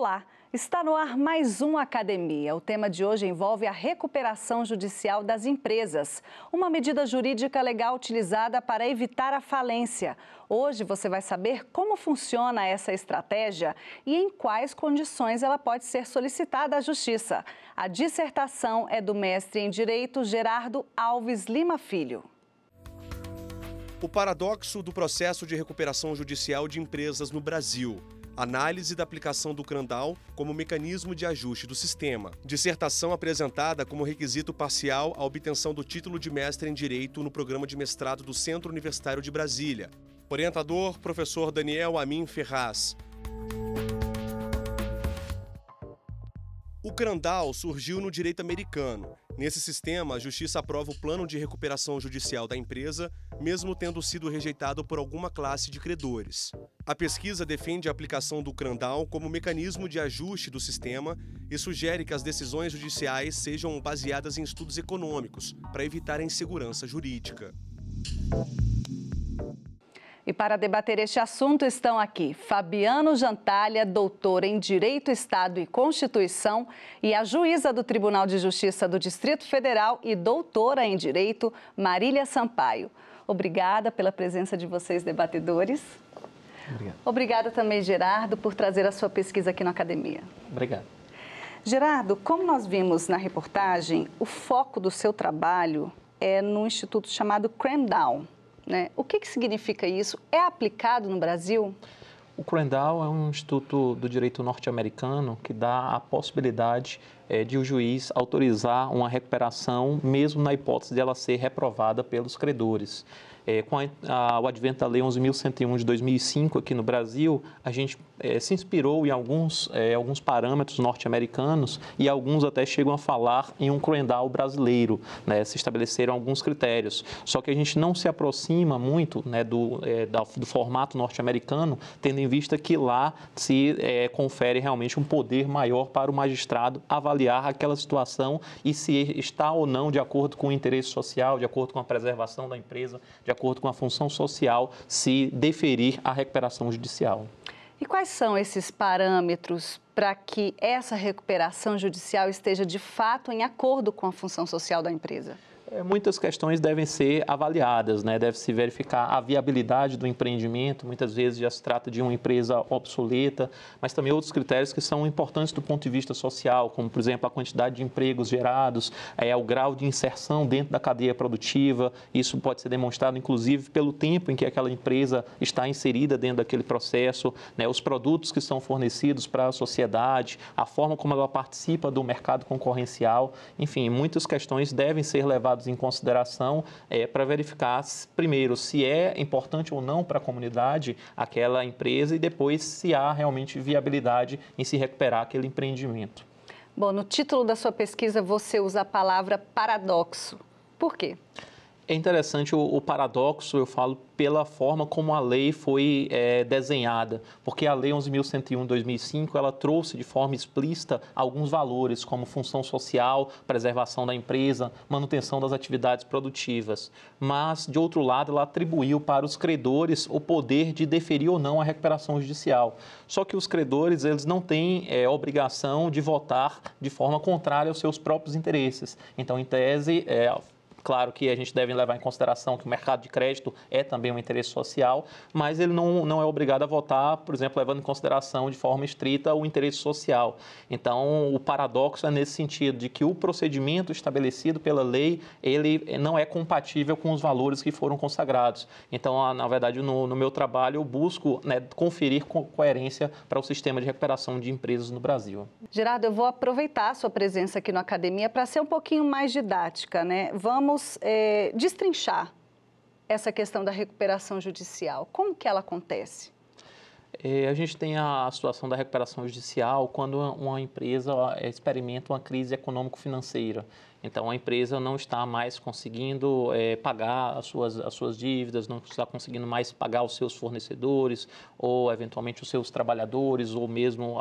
Olá, está no ar mais uma academia. O tema de hoje envolve a recuperação judicial das empresas, uma medida jurídica legal utilizada para evitar a falência. Hoje você vai saber como funciona essa estratégia e em quais condições ela pode ser solicitada à Justiça. A dissertação é do mestre em Direito Gerardo Alves Lima Filho. O paradoxo do processo de recuperação judicial de empresas no Brasil. Análise da aplicação do CRANDAL como mecanismo de ajuste do sistema. Dissertação apresentada como requisito parcial à obtenção do título de mestre em Direito no programa de mestrado do Centro Universitário de Brasília. Orientador, professor Daniel Amin Ferraz. O CRANDAL surgiu no direito americano. Nesse sistema, a Justiça aprova o plano de recuperação judicial da empresa, mesmo tendo sido rejeitado por alguma classe de credores. A pesquisa defende a aplicação do CRANDAL como mecanismo de ajuste do sistema e sugere que as decisões judiciais sejam baseadas em estudos econômicos, para evitar a insegurança jurídica. E para debater este assunto estão aqui Fabiano Jantalha, doutor em Direito, Estado e Constituição, e a juíza do Tribunal de Justiça do Distrito Federal e doutora em Direito, Marília Sampaio. Obrigada pela presença de vocês, debatedores. Obrigado. Obrigada também, Gerardo, por trazer a sua pesquisa aqui na academia. Obrigado. Gerardo, como nós vimos na reportagem, o foco do seu trabalho é no instituto chamado CRANDAL. O que significa isso? É aplicado no Brasil? O CRANDAL é um instituto do direito norte-americano que dá a possibilidade de o juiz autorizar uma recuperação, mesmo na hipótese de ela ser reprovada pelos credores. Com o advento da Lei 11.101 de 2005 aqui no Brasil, a gente se inspirou em alguns parâmetros norte-americanos e alguns até chegam a falar em um CRANDAL brasileiro, se estabeleceram alguns critérios. Só que a gente não se aproxima muito do formato norte-americano, tendo em vista que lá se confere realmente um poder maior para o magistrado avaliar aquela situação e se está ou não de acordo com o interesse social, de acordo com a preservação da empresa, de acordo com a função social, se deferir a recuperação judicial. E quais são esses parâmetros para que essa recuperação judicial esteja de fato em acordo com a função social da empresa? Muitas questões devem ser avaliadas, deve-se verificar a viabilidade do empreendimento, muitas vezes já se trata de uma empresa obsoleta, mas também outros critérios que são importantes do ponto de vista social, como, por exemplo, a quantidade de empregos gerados, o grau de inserção dentro da cadeia produtiva. Isso pode ser demonstrado, inclusive, pelo tempo em que aquela empresa está inserida dentro daquele processo, os produtos que são fornecidos para a sociedade, a forma como ela participa do mercado concorrencial. Enfim, muitas questões devem ser levadas em consideração para verificar, primeiro, se é importante ou não para a comunidade aquela empresa e depois se há realmente viabilidade em se recuperar aquele empreendimento. Bom, no título da sua pesquisa você usa a palavra paradoxo. Por quê? É interessante o paradoxo, eu falo, pela forma como a lei foi desenhada, porque a Lei 11.101 de 2005, ela trouxe de forma explícita alguns valores, como função social, preservação da empresa, manutenção das atividades produtivas. Mas, de outro lado, ela atribuiu para os credores o poder de deferir ou não a recuperação judicial. Só que os credores, eles não têm obrigação de votar de forma contrária aos seus próprios interesses. Então, em tese, claro que a gente deve levar em consideração que o mercado de crédito é também um interesse social, mas ele não é obrigado a votar, por exemplo, levando em consideração de forma estrita o interesse social. Então, o paradoxo é nesse sentido, de que o procedimento estabelecido pela lei, ele não é compatível com os valores que foram consagrados. Então, na verdade, no meu trabalho, eu busco conferir coerência para o sistema de recuperação de empresas no Brasil. Gerardo, eu vou aproveitar a sua presença aqui na academia para ser um pouquinho mais didática, Vamos destrinchar essa questão da recuperação judicial. Como que ela acontece? A gente tem a situação da recuperação judicial quando uma empresa experimenta uma crise econômico-financeira. Então, a empresa não está mais conseguindo pagar as suas dívidas, não está conseguindo mais pagar os seus fornecedores ou, eventualmente, os seus trabalhadores ou mesmo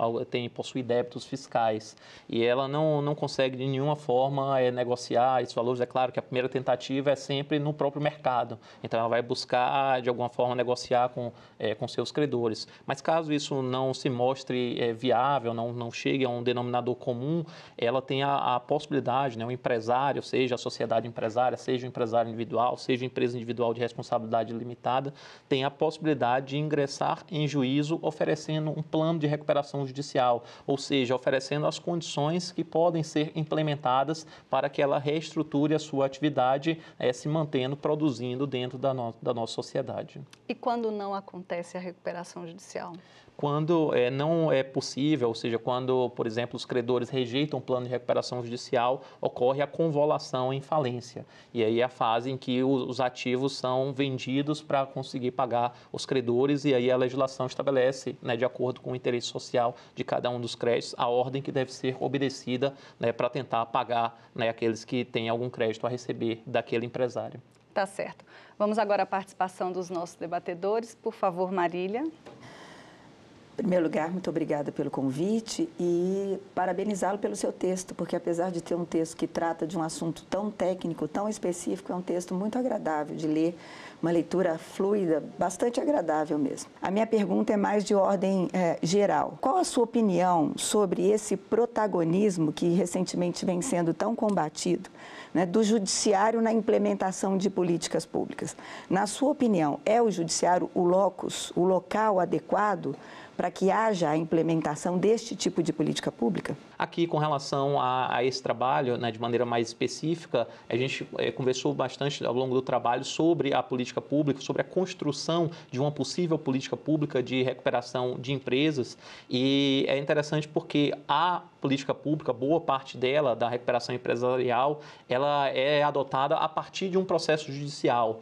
possui débitos fiscais. E ela não consegue, de nenhuma forma, negociar esses valores. É claro que a primeira tentativa é sempre no próprio mercado. Então, ela vai buscar, de alguma forma, negociar com seus credores. Mas caso isso não se mostre viável, não chegue a um denominador comum, ela tem a possibilidade, né, o empresário, seja a sociedade empresária, seja o empresário individual, seja a empresa individual de responsabilidade limitada, tem a possibilidade de ingressar em juízo oferecendo um plano de recuperação judicial, ou seja, oferecendo as condições que podem ser implementadas para que ela reestruture a sua atividade, se mantendo, produzindo dentro da nossa sociedade. E quando não acontece a recuperação judicial? Quando não é possível, ou seja, quando, por exemplo, os credores rejeitam o plano de recuperação judicial, ocorre a convolução em falência. E aí é a fase em que os ativos são vendidos para conseguir pagar os credores, e aí a legislação estabelece, né, de acordo com o interesse social de cada um dos créditos, a ordem que deve ser obedecida, né, para tentar pagar, né, aqueles que têm algum crédito a receber daquele empresário. Tá certo. Vamos agora à participação dos nossos debatedores. Por favor, Marília. Em primeiro lugar, muito obrigada pelo convite e parabenizá-lo pelo seu texto, porque apesar de ter um texto que trata de um assunto tão técnico, tão específico, é um texto muito agradável de ler, uma leitura fluida, bastante agradável mesmo. A minha pergunta é mais de ordem geral. Qual a sua opinião sobre esse protagonismo que recentemente vem sendo tão combatido, né, do judiciário na implementação de políticas públicas? Na sua opinião, é o judiciário o locus, o local adequado para que haja a implementação deste tipo de política pública? Aqui, com relação a esse trabalho, né, de maneira mais específica, a gente conversou bastante ao longo do trabalho sobre a política pública, sobre a construção de uma possível política pública de recuperação de empresas, e é interessante porque a política pública, boa parte dela, da recuperação empresarial, ela é adotada a partir de um processo judicial.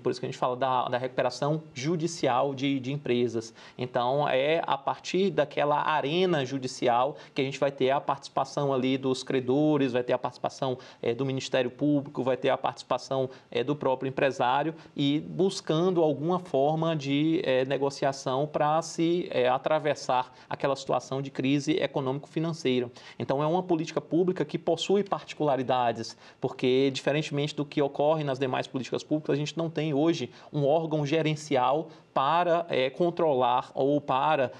Por isso que a gente fala da recuperação judicial de empresas. Então, é a partir daquela arena judicial que a gente vai ter a participação ali dos credores, vai ter a participação do Ministério Público, vai ter a participação do próprio empresário, e buscando alguma forma de negociação para se atravessar aquela situação de crise econômico-financeira. Então, é uma política pública que possui particularidades, porque, diferentemente do que ocorre nas demais políticas públicas, a gente não tem hoje um órgão gerencial para controlar ou para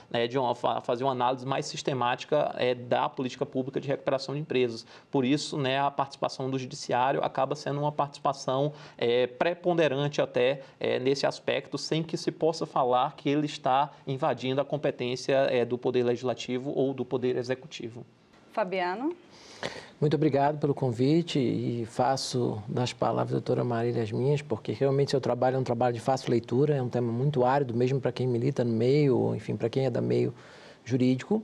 fazer uma análise mais sistemática da política pública de recuperação de empresas. Por isso, né, a participação do judiciário acaba sendo uma participação preponderante até nesse aspecto, sem que se possa falar que ele está invadindo a competência do Poder Legislativo ou do Poder Executivo. Fabiano. Muito obrigado pelo convite e faço das palavras da doutora Marília as minhas, porque realmente seu trabalho é um trabalho de fácil leitura, é um tema muito árido, mesmo para quem milita no meio, ou enfim, para quem é do meio jurídico.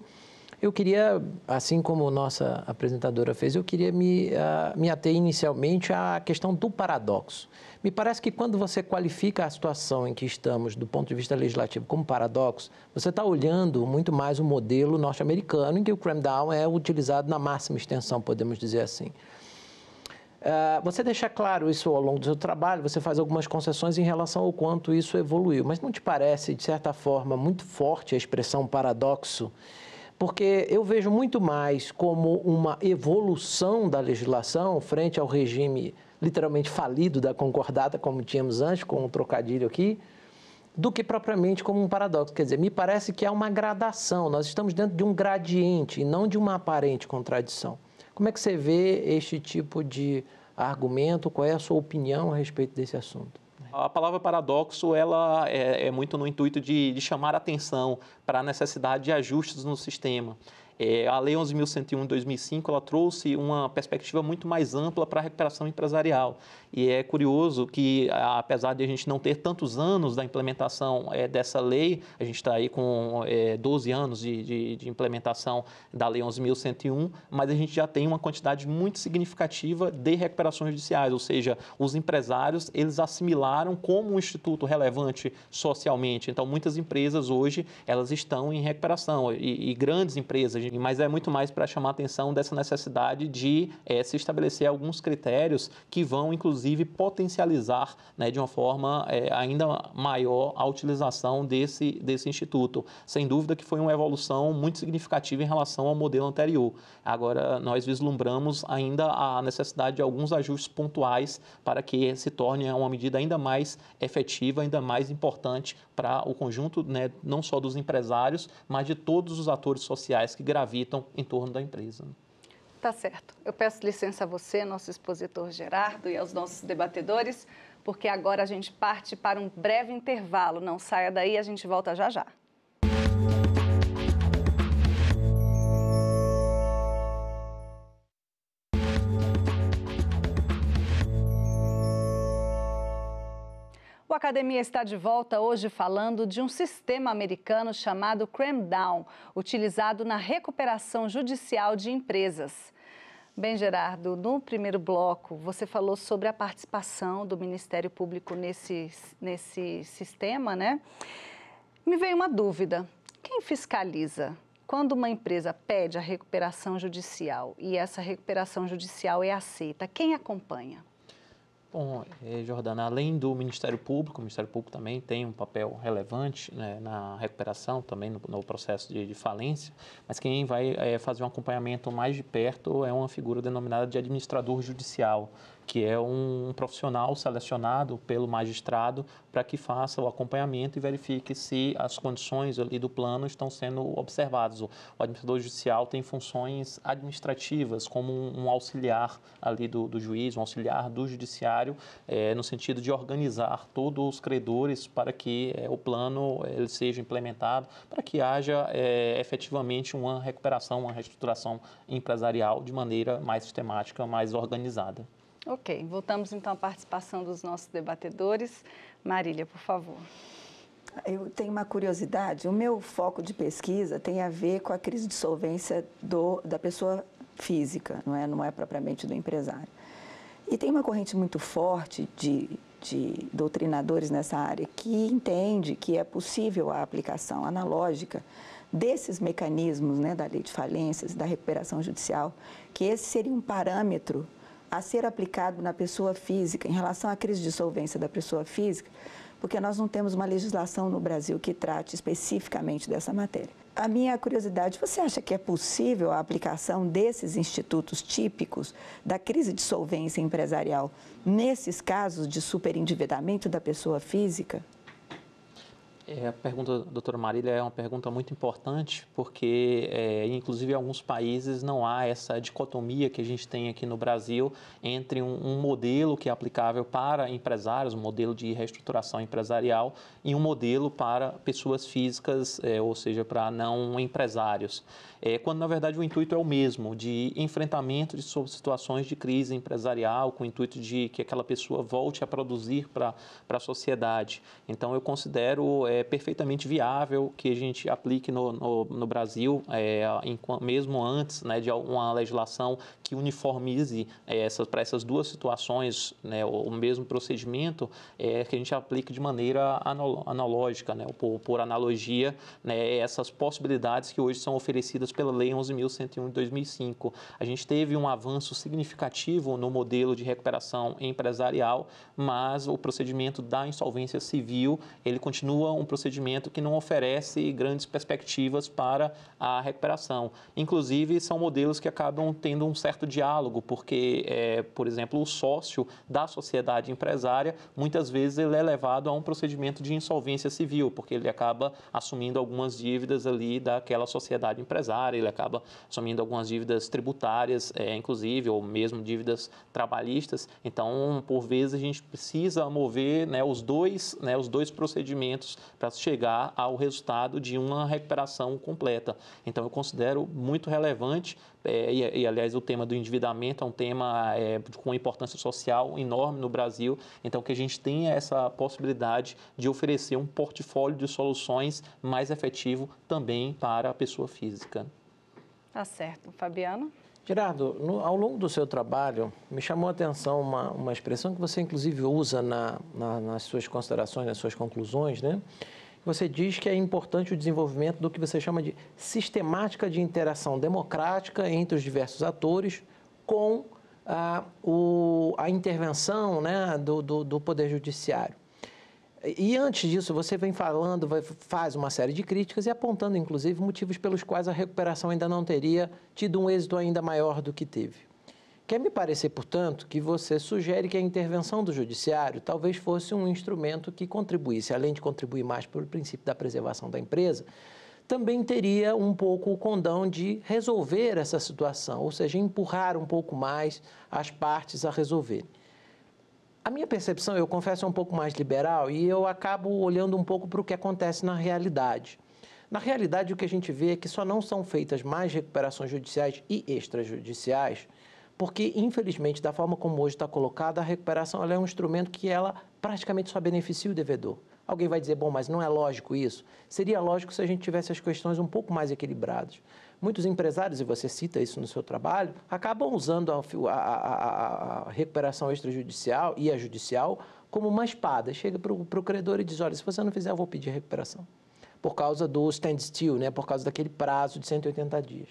Eu queria, assim como nossa apresentadora fez, eu queria me ater inicialmente à questão do paradoxo. Me parece que quando você qualifica a situação em que estamos do ponto de vista legislativo como paradoxo, você está olhando muito mais o modelo norte-americano, em que o cram-down é utilizado na máxima extensão, podemos dizer assim. Você deixa claro isso ao longo do seu trabalho, você faz algumas concessões em relação ao quanto isso evoluiu, mas não te parece, de certa forma, muito forte a expressão paradoxo? Porque eu vejo muito mais como uma evolução da legislação frente ao regime literalmente falido da concordata, como tínhamos antes, com um trocadilho aqui, do que propriamente como um paradoxo. Quer dizer, me parece que há uma gradação, nós estamos dentro de um gradiente e não de uma aparente contradição. Como é que você vê este tipo de argumento? Qual é a sua opinião a respeito desse assunto? A palavra paradoxo, ela é muito no intuito de chamar a atenção para a necessidade de ajustes no sistema. A Lei 11.101 de 2005, ela trouxe uma perspectiva muito mais ampla para a recuperação empresarial. E é curioso que, apesar de a gente não ter tantos anos da implementação dessa lei, a gente está aí com 12 anos de implementação da Lei 11.101, mas a gente já tem uma quantidade muito significativa de recuperações judiciais, ou seja, os empresários, eles assimilaram como um instituto relevante socialmente. Então, muitas empresas hoje, elas estão em recuperação, e grandes empresas mas é muito mais para chamar a atenção dessa necessidade de se estabelecer alguns critérios que vão, inclusive, potencializar, né, de uma forma ainda maior a utilização desse instituto. Sem dúvida que foi uma evolução muito significativa em relação ao modelo anterior. Agora, nós vislumbramos ainda a necessidade de alguns ajustes pontuais para que se torne uma medida ainda mais efetiva, ainda mais importante para o conjunto, né, não só dos empresários, mas de todos os atores sociais que gravitam em torno da empresa. Tá certo. Eu peço licença a você, nosso expositor Gerardo, e aos nossos debatedores, porque agora a gente parte para um breve intervalo. Não saia daí, a gente volta já já. O Academia está de volta hoje falando de um sistema americano chamado Cram-Down, utilizado na recuperação judicial de empresas. Bem, Gerardo, no primeiro bloco você falou sobre a participação do Ministério Público nesse sistema, né? Me veio uma dúvida. Quem fiscaliza? Quando uma empresa pede a recuperação judicial e essa recuperação judicial é aceita, quem acompanha? Bom, Jordana, além do Ministério Público, o Ministério Público também tem um papel relevante, né, na recuperação, também no processo de falência, mas quem vai fazer um acompanhamento mais de perto é uma figura denominada de administrador judicial, que é um profissional selecionado pelo magistrado para que faça o acompanhamento e verifique se as condições ali do plano estão sendo observadas. O administrador judicial tem funções administrativas, como um auxiliar ali do juiz, um auxiliar do judiciário, no sentido de organizar todos os credores para que o plano ele seja implementado, para que haja efetivamente uma recuperação, uma reestruturação empresarial de maneira mais sistemática, mais organizada. Ok, voltamos então à participação dos nossos debatedores. Marília, por favor. Eu tenho uma curiosidade. O meu foco de pesquisa tem a ver com a crise de solvência da pessoa física, não é propriamente do empresário. E tem uma corrente muito forte de doutrinadores nessa área que entende que é possível a aplicação analógica desses mecanismos, né, da lei de falências, da recuperação judicial, que esse seria um parâmetro a ser aplicado na pessoa física, em relação à crise de solvência da pessoa física, porque nós não temos uma legislação no Brasil que trate especificamente dessa matéria. A minha curiosidade, você acha que é possível a aplicação desses institutos típicos da crise de solvência empresarial nesses casos de superendividamento da pessoa física? A pergunta, doutora Marília, é uma pergunta muito importante, porque, inclusive, em alguns países não há essa dicotomia que a gente tem aqui no Brasil entre um modelo que é aplicável para empresários, um modelo de reestruturação empresarial, e um modelo para pessoas físicas, ou seja, para não empresários. Quando, na verdade, o intuito é o mesmo, de enfrentamento de situações de crise empresarial, com o intuito de que aquela pessoa volte a produzir para a sociedade. Então, eu considero perfeitamente viável que a gente aplique no Brasil, mesmo antes, né, de uma legislação que uniformize para essas duas situações, né, o mesmo procedimento, que a gente aplique de maneira analógica, né, por analogia, né, essas possibilidades que hoje são oferecidas pela Lei 11.101 de 2005. A gente teve um avanço significativo no modelo de recuperação empresarial, mas o procedimento da insolvência civil, ele continua um procedimento que não oferece grandes perspectivas para a recuperação. Inclusive, são modelos que acabam tendo um certo diálogo, porque, por exemplo, o sócio da sociedade empresária, muitas vezes ele é levado a um procedimento de insolvência civil, porque ele acaba assumindo algumas dívidas ali daquela sociedade empresária, ele acaba assumindo algumas dívidas tributárias, inclusive, ou mesmo dívidas trabalhistas. Então, por vezes, a gente precisa mover, né, os dois procedimentos para chegar ao resultado de uma recuperação completa. Então, eu considero muito relevante, aliás, o tema do endividamento é um tema com importância social enorme no Brasil, então que a gente tenha essa possibilidade de oferecer um portfólio de soluções mais efetivo também para a pessoa física. Tá certo. Fabiano? Gerardo, ao longo do seu trabalho, me chamou a atenção uma expressão que você, inclusive, usa nas suas considerações, nas suas conclusões, né? você diz que é importante o desenvolvimento do que você chama de sistemática de interação democrática entre os diversos atores com a intervenção, né, do Poder Judiciário. E antes disso, você vem falando, faz uma série de críticas e apontando, inclusive, motivos pelos quais a recuperação ainda não teria tido um êxito ainda maior do que teve. Quer me parecer, portanto, que você sugere que a intervenção do Judiciário talvez fosse um instrumento que contribuísse, além de contribuir mais para o princípio da preservação da empresa, também teria um pouco o condão de resolver essa situação, ou seja, empurrar um pouco mais as partes a resolverem. A minha percepção, eu confesso, é um pouco mais liberal e eu acabo olhando um pouco para o que acontece na realidade. Na realidade, o que a gente vê é que só não são feitas mais recuperações judiciais e extrajudiciais, porque, infelizmente, da forma como hoje está colocada, a recuperação ela é um instrumento que ela praticamente só beneficia o devedor. Alguém vai dizer, bom, mas não é lógico isso? Seria lógico se a gente tivesse as questões um pouco mais equilibradas. Muitos empresários, e você cita isso no seu trabalho, acabam usando a recuperação extrajudicial e a judicial como uma espada. Chega para o credor e diz, olha, se você não fizer, eu vou pedir recuperação. Por causa do standstill, né? Por causa daquele prazo de 180 dias.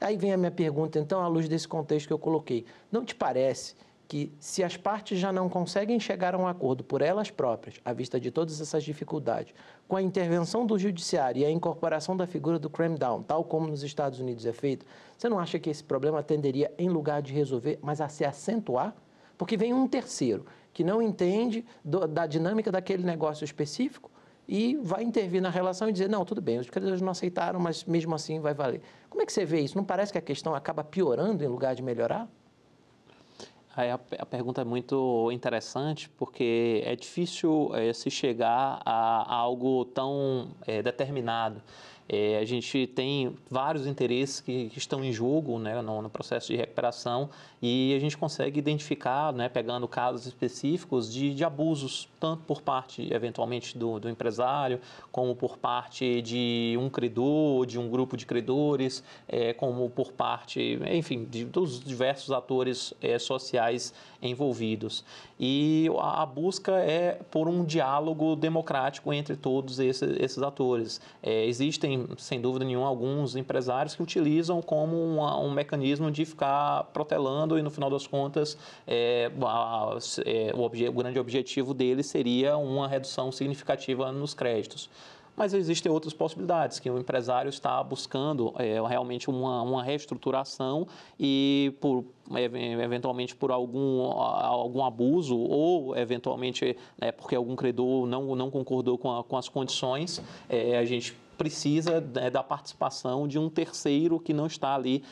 Aí vem a minha pergunta, então, à luz desse contexto que eu coloquei. Não te parece que, se as partes já não conseguem chegar a um acordo por elas próprias, à vista de todas essas dificuldades, com a intervenção do Judiciário e a incorporação da figura do cram-down, tal como nos Estados Unidos é feito, você não acha que esse problema tenderia, em lugar de resolver, mas a se acentuar? Porque vem um terceiro, que não entende da dinâmica daquele negócio específico e vai intervir na relação e dizer, não, tudo bem, os credores não aceitaram, mas mesmo assim vai valer. Como é que você vê isso? Não parece que a questão acaba piorando em lugar de melhorar? A pergunta é muito interessante porque é difícil se chegar a algo tão determinado. A gente tem vários interesses que estão em jogo, né, no processo de recuperação e a gente consegue identificar, né, pegando casos específicos de abusos, tanto por parte, eventualmente, do empresário, como por parte de um credor, de um grupo de credores, como por parte, enfim, dos diversos atores sociais envolvidos. E a busca é por um diálogo democrático entre todos esses atores. Existem, sem dúvida nenhuma, alguns empresários que utilizam como um mecanismo de ficar protelando e, no final das contas, o grande objetivo deles seria uma redução significativa nos créditos. Mas existem outras possibilidades, que o empresário está buscando realmente uma reestruturação e, eventualmente, por algum abuso ou, eventualmente, porque algum credor não concordou com as condições, a gente precisa da participação de um terceiro que não está ali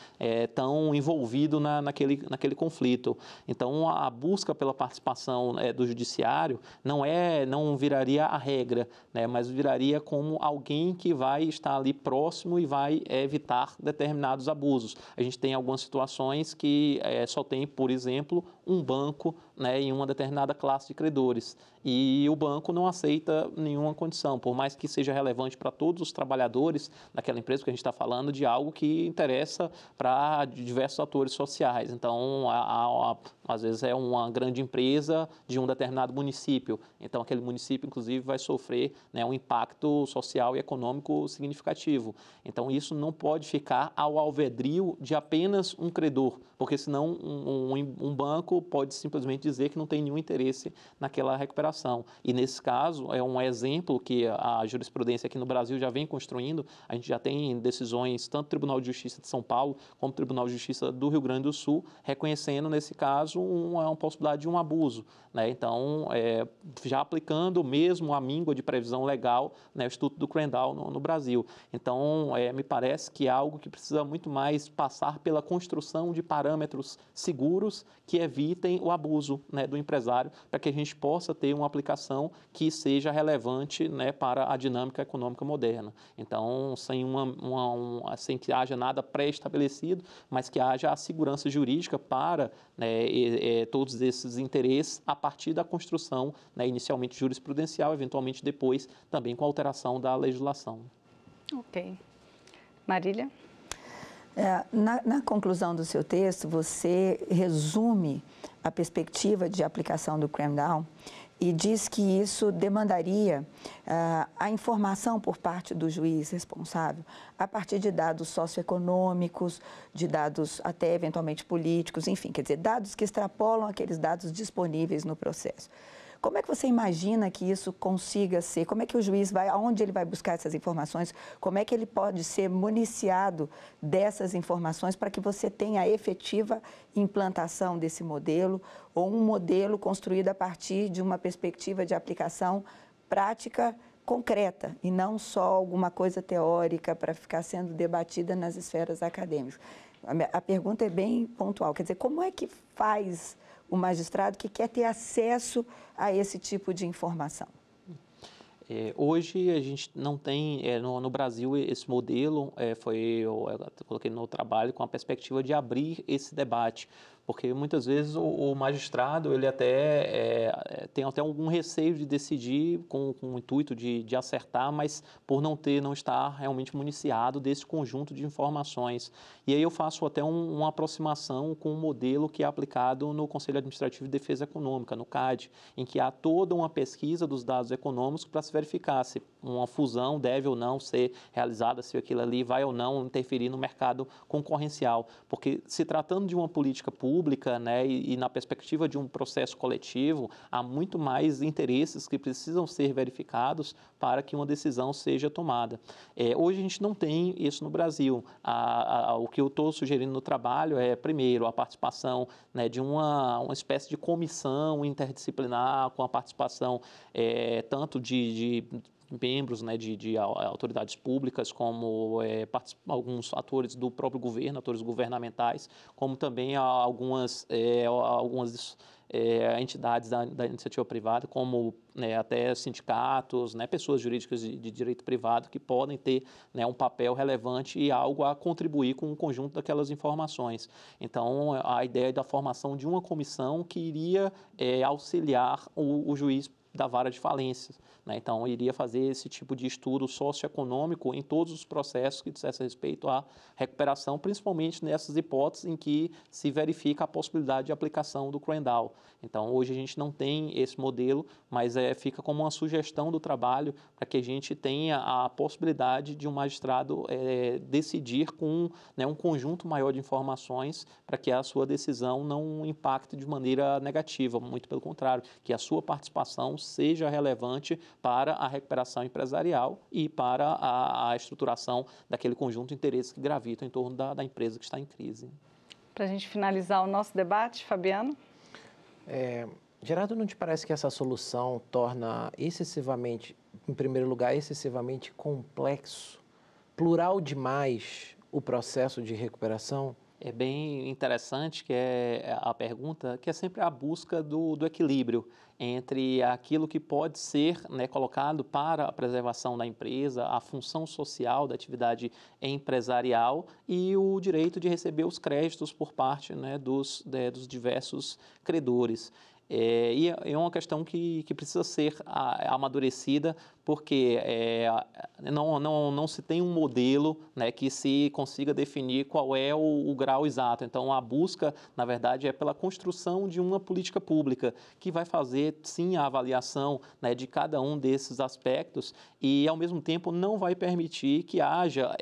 tão envolvido naquele conflito. Então, a busca pela participação do judiciário não viraria a regra, né, mas viraria como alguém que vai estar ali próximo e vai evitar determinados abusos. A gente tem algumas situações que só tem, por exemplo, um banco, né, em uma determinada classe de credores. E o banco não aceita nenhuma condição, por mais que seja relevante para todos os trabalhadores daquela empresa, porque a gente está falando de algo que interessa para diversos atores sociais. Então, às vezes é uma grande empresa de um determinado município. Então, aquele município, inclusive, vai sofrer, né, um impacto social e econômico significativo. Então, isso não pode ficar ao alvedrio de apenas um credor, porque senão um banco pode simplesmente dizer que não tem nenhum interesse naquela recuperação. E, nesse caso, é um exemplo que a jurisprudência aqui no Brasil já vem construindo. A gente já tem decisões, tanto do Tribunal de Justiça de São Paulo, como do Tribunal de Justiça do Rio Grande do Sul, reconhecendo, nesse caso, uma possibilidade de um abuso, né? Então, já aplicando mesmo a míngua de previsão legal, né, o Instituto do cram-down no Brasil. Então, me parece que é algo que precisa muito mais passar pela construção de parâmetros seguros que evitem o abuso, né, do empresário, para que a gente possa ter uma aplicação que seja relevante, né, para a dinâmica econômica moderna. Então, sem que haja nada pré-estabelecido, mas que haja a segurança jurídica para, né, todos esses interesses a partir da construção, né, inicialmente jurisprudencial, eventualmente depois também com a alteração da legislação. Ok. Marília? Na conclusão do seu texto, você resume a perspectiva de aplicação do cram-down e diz que isso demandaria a informação por parte do juiz responsável a partir de dados socioeconômicos, de dados até eventualmente políticos, enfim, quer dizer, dados que extrapolam aqueles dados disponíveis no processo. Como é que você imagina que isso consiga ser? Como é que o juiz vai, aonde ele vai buscar essas informações? Como é que ele pode ser municiado dessas informações para que você tenha a efetiva implantação desse modelo ou um modelo construído a partir de uma perspectiva de aplicação prática concreta e não só alguma coisa teórica para ficar sendo debatida nas esferas acadêmicas? A pergunta é bem pontual, quer dizer, como é que faz o magistrado que quer ter acesso a esse tipo de informação? Hoje a gente não tem, no Brasil, esse modelo, eu coloquei no trabalho com a perspectiva de abrir esse debate, porque muitas vezes o magistrado ele tem até algum receio de decidir com o intuito de acertar, mas por não estar realmente municiado desse conjunto de informações. E aí eu faço até uma aproximação com um modelo que é aplicado no Conselho Administrativo de Defesa Econômica, no CAD, em que há toda uma pesquisa dos dados econômicos para se verificar se uma fusão deve ou não ser realizada, se aquilo ali vai ou não interferir no mercado concorrencial. Porque se tratando de uma política pública, né, e na perspectiva de um processo coletivo, há muito mais interesses que precisam ser verificados para que uma decisão seja tomada. Hoje a gente não tem isso no Brasil. O que eu estou sugerindo no trabalho é, primeiro, a participação, né, de uma espécie de comissão interdisciplinar com a participação tanto de membros, né, de autoridades públicas, como alguns atores do próprio governo, atores governamentais, como também algumas entidades da iniciativa privada, como, né, até sindicatos, né, pessoas jurídicas de direito privado que podem ter, né, um papel relevante e algo a contribuir com o conjunto daquelas informações. Então, a ideia da formação de uma comissão que iria auxiliar o juiz da vara de falências, né? Então, iria fazer esse tipo de estudo socioeconômico em todos os processos que dissesse respeito à recuperação, principalmente nessas hipóteses em que se verifica a possibilidade de aplicação do Crandall. Então, hoje a gente não tem esse modelo, mas fica como uma sugestão do trabalho para que a gente tenha a possibilidade de um magistrado decidir com, né, um conjunto maior de informações para que a sua decisão não impacte de maneira negativa, muito pelo contrário, que a sua participação seja relevante para a recuperação empresarial e para a estruturação daquele conjunto de interesses que gravitam em torno da empresa que está em crise. Para a gente finalizar o nosso debate, Fabiano? Gerardo, não te parece que essa solução torna excessivamente, em primeiro lugar, excessivamente complexo, plural demais o processo de recuperação? É bem interessante que a pergunta, que é sempre a busca do equilíbrio entre aquilo que pode ser, né, colocado para a preservação da empresa, a função social da atividade empresarial e o direito de receber os créditos por parte, né, dos diversos credores. E é uma questão que precisa ser amadurecida, porque não se tem um modelo, né, que se consiga definir qual é o grau exato. Então, a busca, na verdade, é pela construção de uma política pública que vai fazer, sim, a avaliação, né, de cada um desses aspectos e, ao mesmo tempo, não vai permitir que haja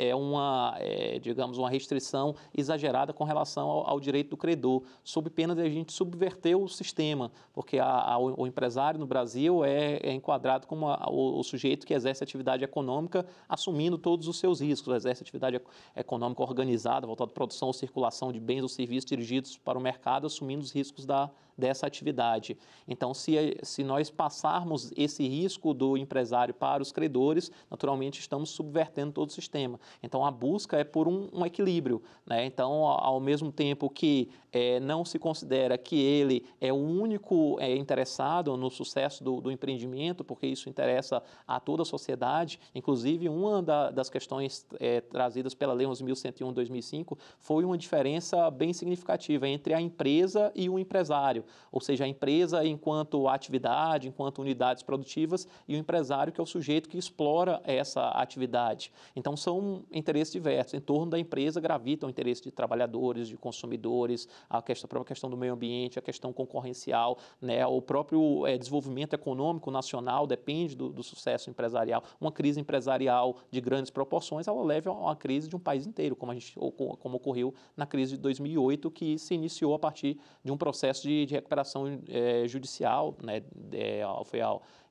digamos, uma restrição exagerada com relação ao direito do credor, sob pena de a gente subverter o sistema, porque o empresário no Brasil é enquadrado como o sujeito que exerce atividade econômica assumindo todos os seus riscos, exerce atividade econômica organizada, voltada à produção ou circulação de bens ou serviços dirigidos para o mercado, assumindo os riscos dessa atividade. Então, se nós passarmos esse risco do empresário para os credores, naturalmente estamos subvertendo todo o sistema. Então, a busca é por um equilíbrio, né? Então, ao mesmo tempo que não se considera que ele é o único interessado no sucesso do empreendimento, porque isso interessa a toda a sociedade, inclusive uma das questões trazidas pela Lei 11.101/2005 foi uma diferença bem significativa entre a empresa e o empresário. ou seja, a empresa enquanto atividade, enquanto unidades produtivas, e o empresário, que é o sujeito que explora essa atividade. Então, são interesses diversos. Em torno da empresa gravitam o interesse de trabalhadores, de consumidores, a própria questão do meio ambiente, a questão concorrencial, né? O próprio desenvolvimento econômico nacional depende do sucesso empresarial. Uma crise empresarial de grandes proporções, ela leva a uma crise de um país inteiro, como ocorreu na crise de 2008, que se iniciou a partir de um processo de recuperação judicial, né?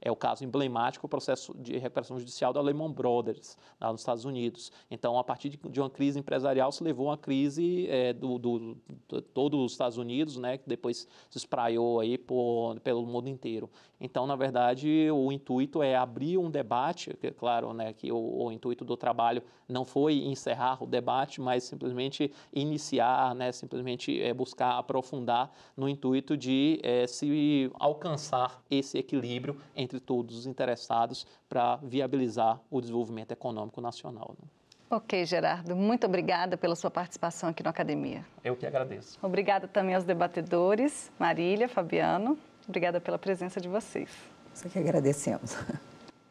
É o caso emblemático, o processo de recuperação judicial da Lehman Brothers, lá nos Estados Unidos. Então, a partir de uma crise empresarial, se levou a uma crise de todos os Estados Unidos, né, que depois se espraiou aí pelo mundo inteiro. Então, na verdade, o intuito é abrir um debate, claro, né, que o intuito do trabalho não foi encerrar o debate, mas simplesmente iniciar, né, simplesmente buscar aprofundar no intuito de se alcançar esse equilíbrio entre todos os interessados para viabilizar o desenvolvimento econômico nacional, né? Ok, Gerardo, muito obrigada pela sua participação aqui no Academia. Eu que agradeço. Obrigada também aos debatedores, Marília, Fabiano. Obrigada pela presença de vocês. Isso que agradecemos.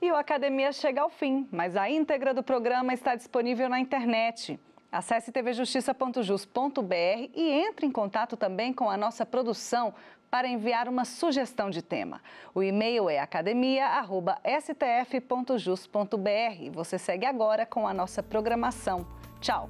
E o Academia chega ao fim, mas a íntegra do programa está disponível na internet. Acesse tvjustiça.jus.br e entre em contato também com a nossa produção para enviar uma sugestão de tema. O e-mail é academia@stf.jus.br. Você segue agora com a nossa programação. Tchau!